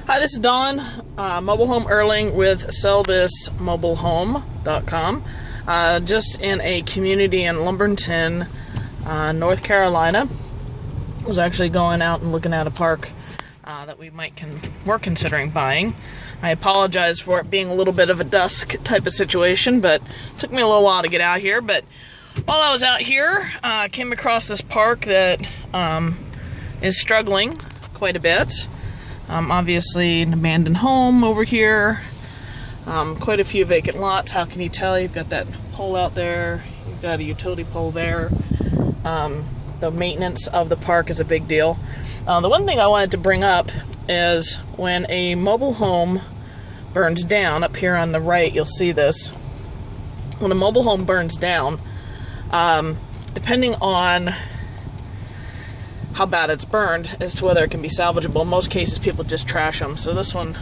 Hi, this is Dawn, Mobile Home Erling with sellthismobilehome.com. Just in a community in Lumberton, North Carolina. I was actually going out and looking at a park that we're considering buying. I apologize for it being a little bit of a dusk type of situation, but it took me a little while to get out here. But while I was out here, I came across this park that is struggling quite a bit. Obviously an abandoned home over here, quite a few vacant lots. How can you tell? You've got that pole out there, you've got a utility pole there. The maintenance of the park is a big deal. The one thing I wanted to bring up is when a mobile home burns down, up here on the right you'll see this. When a mobile home burns down, depending on how bad it's burned as to whether it can be salvageable. In most cases, people just trash them. So this one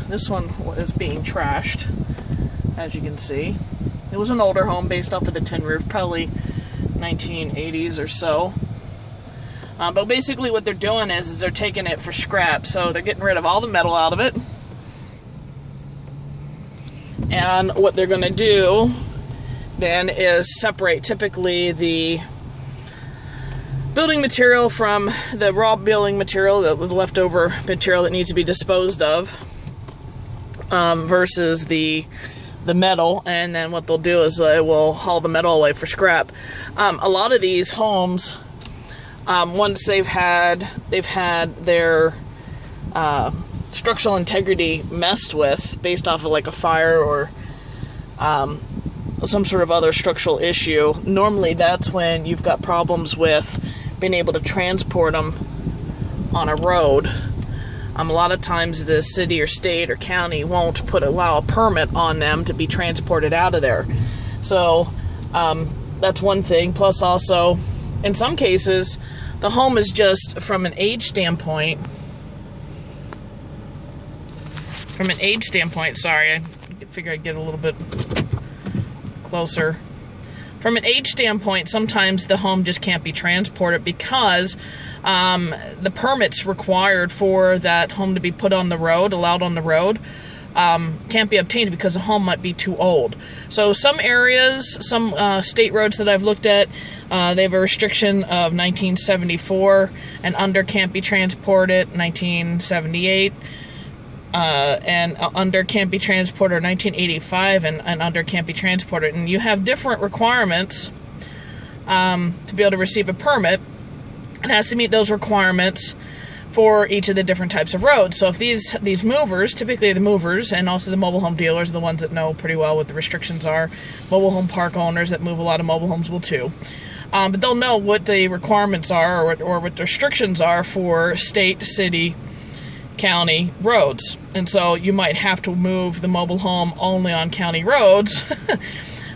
is being trashed, as you can see. It was an older home based off of the tin roof, probably 1980s or so. But basically what they're doing is they're taking it for scrap. So they're getting rid of all the metal out of it. And what they're going to do then is separate typically the building material from the raw building material, the leftover material that needs to be disposed of, versus the metal. And then what they'll do is they will haul the metal away for scrap. A lot of these homes, once they've had their structural integrity messed with based off of like a fire or some sort of other structural issue, normally that's when you've got problems with being able to transport them on a road. A lot of times the city or state or county won't allow a permit on them to be transported out of there. So that's one thing. Plus also, in some cases, the home is just from an age standpoint, sorry, I figure I'd get a little bit closer. From an age standpoint, sometimes the home just can't be transported because the permits required for that home to be put on the road, allowed on the road, can't be obtained because the home might be too old. So some areas, some state roads that I've looked at, they have a restriction of 1974 and under can't be transported, 1978. And under can't be transported, 1985 and under can't be transported. And you have different requirements to be able to receive a permit. It has to meet those requirements for each of the different types of roads. So if these movers, typically the movers and also the mobile home dealers are the ones that know pretty well what the restrictions are. Mobile home park owners that move a lot of mobile homes will too. But they'll know what the requirements are or what the restrictions are for state, city, county roads. And so you might have to move the mobile home only on county roads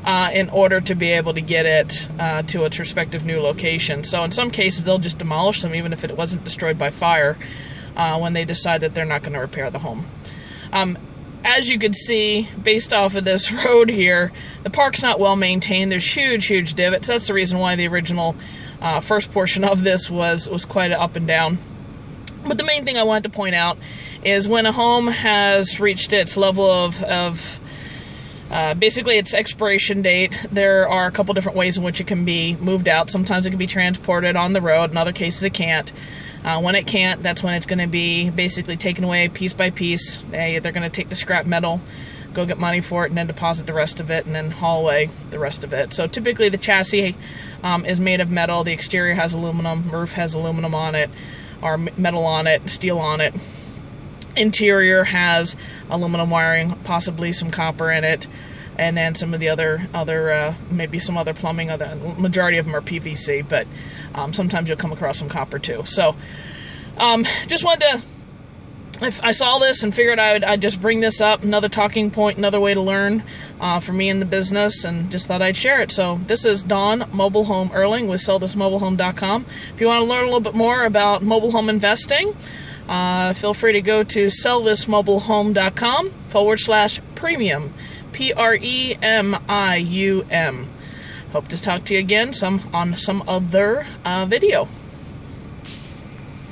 in order to be able to get it to its respective new location. So in some cases they'll just demolish them even if it wasn't destroyed by fire when they decide that they're not going to repair the home. As you can see, based off of this road here, the park's not well maintained. There's huge divots. That's the reason why the original first portion of this was quite up and down. But the main thing I wanted to point out is when a home has reached its level of basically its expiration date, there are a couple different ways in which it can be moved out. Sometimes it can be transported on the road. In other cases it can't. When it can't, that's when it's going to be basically taken away piece by piece. They're going to take the scrap metal, go get money for it, and then deposit the rest of it, and then haul away the rest of it. So typically the chassis is made of metal. The exterior has aluminum. Roof has aluminum on it, or metal on it, steel on it. Interior has aluminum wiring, possibly some copper in it, and then some of the other maybe some other plumbing. Majority of them are PVC, but sometimes you'll come across some copper too. So just wanted to, I saw this and figured I'd just bring this up, another talking point, another way to learn for me in the business, and just thought I'd share it. So this is Dawn, Mobile Home Erling with sellthismobilehome.com. If you want to learn a little bit more about mobile home investing, feel free to go to sellthismobilehome.com/premium, PREMIUM. Hope to talk to you again on some other video.